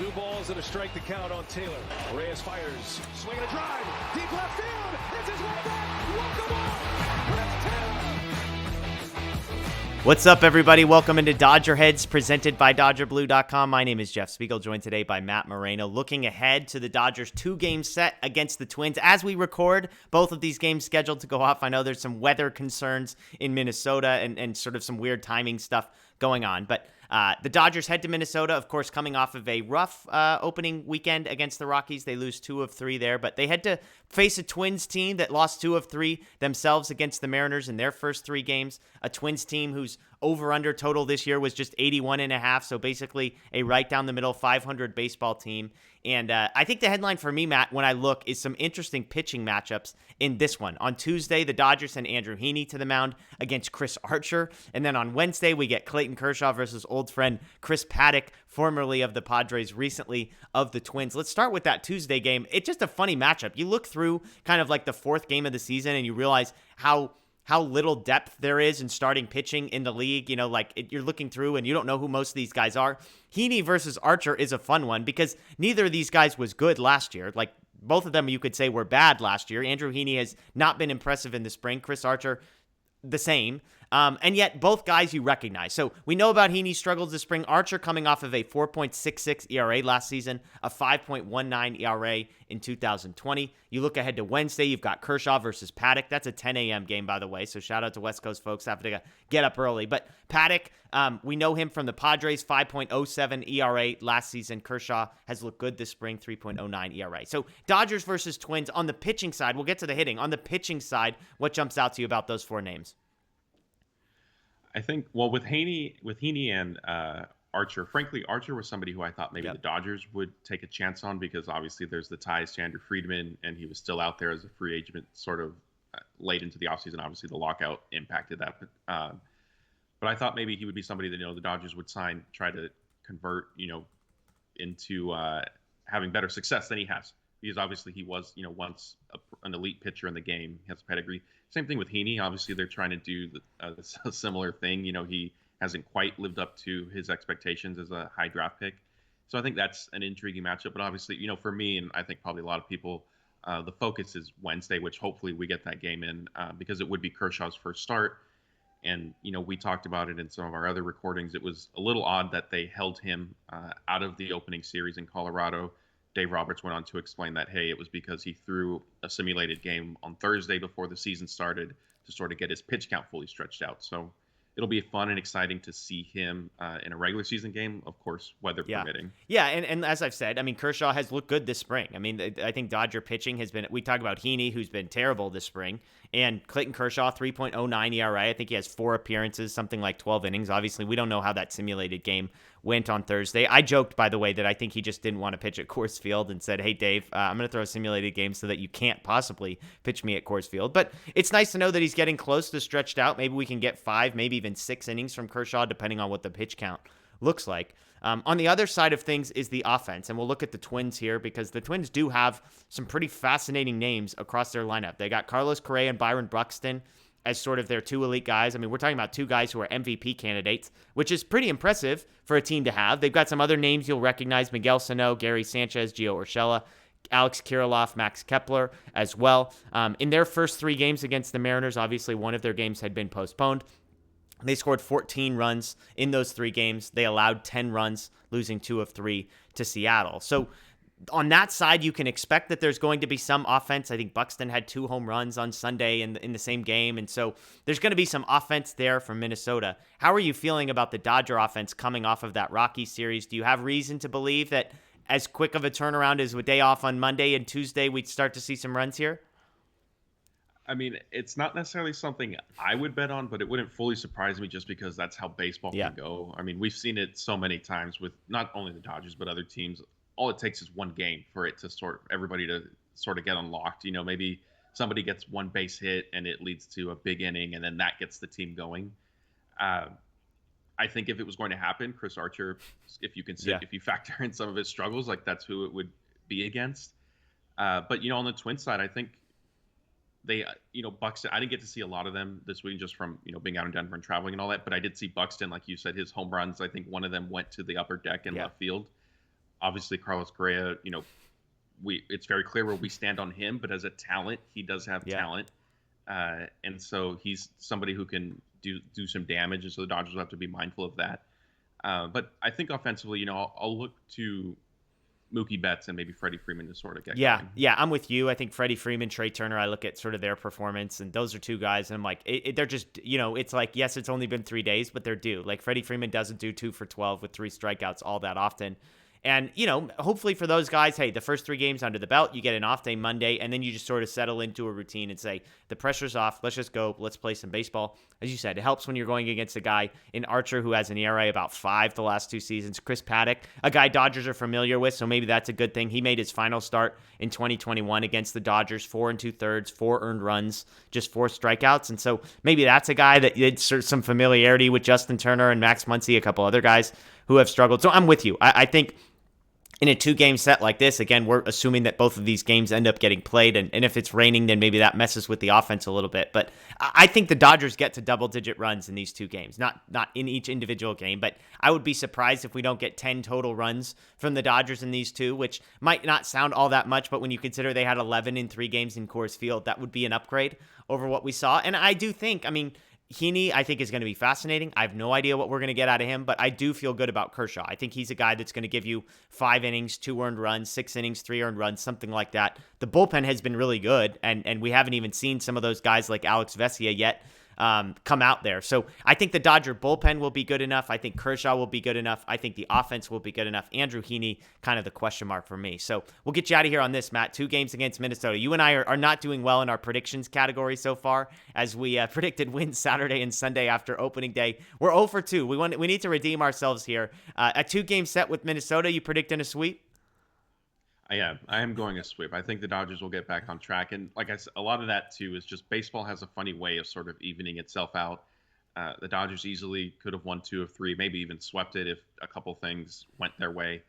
2 balls and a strike to count on Taylor. Reyes fires, swing and a drive, deep left field. It's his way back. Welcome on, Chris Taylor. What's up, everybody? Welcome into DodgerHeads, presented by DodgerBlue.com. My name is Jeff Spiegel, joined today by Matt Moreno. Looking ahead to the Dodgers' 2-game set against the Twins. As we record, both of these games scheduled to go off. I know there's some weather concerns in Minnesota and sort of some weird timing stuff going on. But the Dodgers head to Minnesota, of course, coming off of a rough opening weekend against the Rockies. They lose 2 of 3 there, but they had to face a Twins team that lost 2 of 3 themselves against the Mariners in their first 3 games. A Twins team whose over-under total this year was just 81.5, so basically a right down the middle 500 baseball team. And I think the headline for me, Matt, when I look, is some interesting pitching matchups in this one. On Tuesday, the Dodgers send Andrew Heaney to the mound against Chris Archer. And then on Wednesday, we get Clayton Kershaw versus old friend Chris Paddack, formerly of the Padres, recently of the Twins. Let's start with that Tuesday game. It's just a funny matchup. You look through kind of like the 4th game of the season and you realize how little depth there is in starting pitching in the league. You know, you're looking through and you don't know who most of these guys are. Heaney versus Archer is a fun one because neither of these guys was good last year. Like, both of them you could say were bad last year. Andrew Heaney has not been impressive in the spring. Chris Archer, the same. And yet both guys you recognize. So we know about Heaney's struggles this spring. Archer coming off of a 4.66 ERA last season, a 5.19 ERA in 2020. You look ahead to Wednesday, you've got Kershaw versus Paddack. That's a 10 a.m. game, by the way. So shout out to West Coast folks having to get up early. But Paddack, we know him from the Padres, 5.07 ERA last season. Kershaw has looked good this spring, 3.09 ERA. So Dodgers versus Twins on the pitching side. We'll get to the hitting. On the pitching side, what jumps out to you about those 4 names? I think, well, with Heaney and Archer, frankly, Archer was somebody who I thought maybe the Dodgers would take a chance on because obviously there's the ties to Andrew Friedman, and he was still out there as a free agent sort of late into the offseason. Obviously, the lockout impacted that. But I thought maybe he would be somebody that, the Dodgers would try to convert, into having better success than he has. Because obviously he was, once an elite pitcher in the game. He has a pedigree. Same thing with Heaney. Obviously, they're trying to do a similar thing. He hasn't quite lived up to his expectations as a high draft pick. So I think that's an intriguing matchup. But obviously, for me, and I think probably a lot of people, the focus is Wednesday, which hopefully we get that game in because it would be Kershaw's first start. And, we talked about it in some of our other recordings. It was a little odd that they held him out of the opening series in Colorado. Dave Roberts went on to explain that, hey, it was because he threw a simulated game on Thursday before the season started to sort of get his pitch count fully stretched out. So it'll be fun and exciting to see him in a regular season game, of course, weather permitting. Yeah, and as I've said, Kershaw has looked good this spring. I think Dodger pitching has been – we talk about Heaney, who's been terrible this spring, and Clayton Kershaw, 3.09 ERA. I think he has 4 appearances, something like 12 innings. Obviously, we don't know how that simulated game went on Thursday. I joked, by the way, that I think he just didn't want to pitch at Coors Field and said, hey, Dave, I'm going to throw a simulated game so that you can't possibly pitch me at Coors Field. But it's nice to know that he's getting close to stretched out. Maybe we can get 5, maybe even 6 innings from Kershaw, depending on what the pitch count looks like. On the other side of things is the offense, and we'll look at the Twins here because the Twins do have some pretty fascinating names across their lineup. They got Carlos Correa and Byron Buxton as sort of their 2 elite guys. We're talking about 2 guys who are MVP candidates, which is pretty impressive for a team to have. They've got some other names you'll recognize: Miguel Sano, Gary Sanchez, Gio Urshela, Alex Kirilloff, Max Kepler as well. In their first 3 games against the Mariners, obviously one of their games had been postponed. They scored 14 runs in those 3 games. They allowed 10 runs, losing 2 of 3 to Seattle. So on that side, you can expect that there's going to be some offense. I think Buxton had 2 home runs on Sunday in the same game. And so there's going to be some offense there from Minnesota. How are you feeling about the Dodger offense coming off of that Rockies series? Do you have reason to believe that as quick of a turnaround as a day off on Monday and Tuesday, we'd start to see some runs here? It's not necessarily something I would bet on, but it wouldn't fully surprise me just because that's how baseball can go. We've seen it so many times with not only the Dodgers, but other teams. All it takes is one game for it to everybody to sort of get unlocked. Maybe somebody gets 1 base hit and it leads to a big inning and then that gets the team going. I think if it was going to happen, Chris Archer, if you factor in some of his struggles, that's who it would be against. But, on the Twins side, I think they, Buxton, I didn't get to see a lot of them this week just from, being out in Denver and traveling and all that. But I did see Buxton, like you said, his home runs. I think one of them went to the upper deck in left field. Obviously, Carlos Correa, it's very clear where we stand on him, but as a talent, he does have talent. And so he's somebody who can do some damage, and so the Dodgers will have to be mindful of that. But I think offensively, I'll look to Mookie Betts and maybe Freddie Freeman to sort of get going. Yeah, I'm with you. I think Freddie Freeman, Trey Turner, I look at sort of their performance, and those are two guys, and I'm like, they're just, it's like, yes, it's only been 3 days, but they're due. Like, Freddie Freeman doesn't do 2 for 12 with 3 strikeouts all that often. And, hopefully for those guys, hey, the first 3 games under the belt, you get an off day Monday, and then you just sort of settle into a routine and say, the pressure's off, let's just go, let's play some baseball. As you said, it helps when you're going against a guy in Archer who has an ERA about 5 the last 2 seasons. Chris Paddock, a guy Dodgers are familiar with, so maybe that's a good thing. He made his final start in 2021 against the Dodgers, 4 2/3, 4 earned runs, just 4 strikeouts. And so maybe that's a guy that had some familiarity with Justin Turner and Max Muncy, a couple other guys who have struggled. So I'm with you. I think in a 2-game set like this, again, we're assuming that both of these games end up getting played, and if it's raining, then maybe that messes with the offense a little bit. But I think the Dodgers get to double-digit runs in these 2 games, not in each individual game, but I would be surprised if we don't get 10 total runs from the Dodgers in these 2, which might not sound all that much, but when you consider they had 11 in 3 games in Coors Field, that would be an upgrade over what we saw. And I do think, Heaney, I think, is going to be fascinating. I have no idea what we're going to get out of him, but I do feel good about Kershaw. I think he's a guy that's going to give you 5 innings, 2 earned runs, 6 innings, 3 earned runs, something like that. The bullpen has been really good, and we haven't even seen some of those guys like Alex Vesia yet come out there. So I think the Dodger bullpen will be good enough. I think Kershaw will be good enough. I think the offense will be good enough. Andrew Heaney, kind of the question mark for me. So we'll get you out of here on this, Matt. 2 games against Minnesota. You and I are not doing well in our predictions category so far, as we predicted wins Saturday and Sunday after opening day. We're 0 for 2. We need to redeem ourselves here. A 2-game set with Minnesota. You predicting a sweep? I am going a sweep. I think the Dodgers will get back on track. And like I said, a lot of that, too, is just baseball has a funny way of sort of evening itself out. The Dodgers easily could have won 2 of 3, maybe even swept it if a couple things went their way.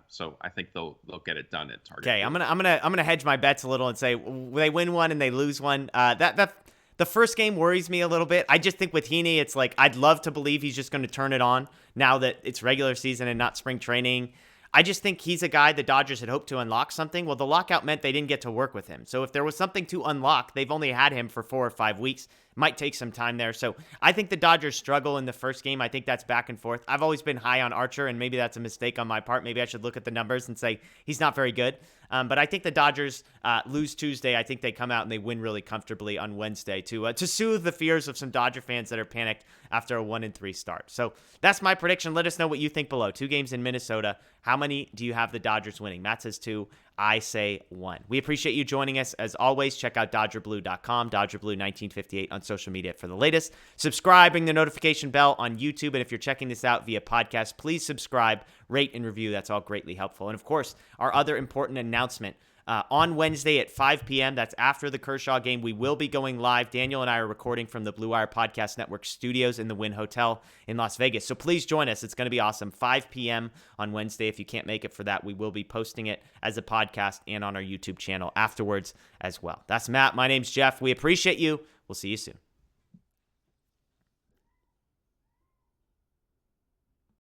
So I think they'll get it done at Target. Okay, I'm gonna hedge my bets a little and say they win 1 and they lose 1. The first game worries me a little bit. I just think with Heaney, it's like I'd love to believe he's just going to turn it on now that it's regular season and not spring training. I just think he's a guy the Dodgers had hoped to unlock something. Well, the lockout meant they didn't get to work with him. So if there was something to unlock, they've only had him for 4 or 5 weeks. Might take some time there. So I think the Dodgers struggle in the first game. I think that's back and forth. I've always been high on Archer, and maybe that's a mistake on my part. Maybe I should look at the numbers and say he's not very good. But I think the Dodgers lose Tuesday. I think they come out and they win really comfortably on Wednesday to soothe the fears of some Dodger fans that are panicked after a 1-3 start. So that's my prediction. Let us know what you think below. 2 games in Minnesota. How many do you have the Dodgers winning? Matt says 2. I say 1. We appreciate you joining us. As always, check out DodgerBlue.com, DodgerBlue1958 on social media for the latest. Subscribe, ring the notification bell on YouTube. And if you're checking this out via podcast, please subscribe, rate, and review. That's all greatly helpful. And of course, our other important announcement. On Wednesday at 5 p.m., that's after the Kershaw game, we will be going live. Daniel and I are recording from the Blue Wire Podcast Network studios in the Wynn Hotel in Las Vegas. So please join us. It's going to be awesome. 5 p.m. on Wednesday. If you can't make it for that, we will be posting it as a podcast and on our YouTube channel afterwards as well. That's Matt. My name's Jeff. We appreciate you. We'll see you soon.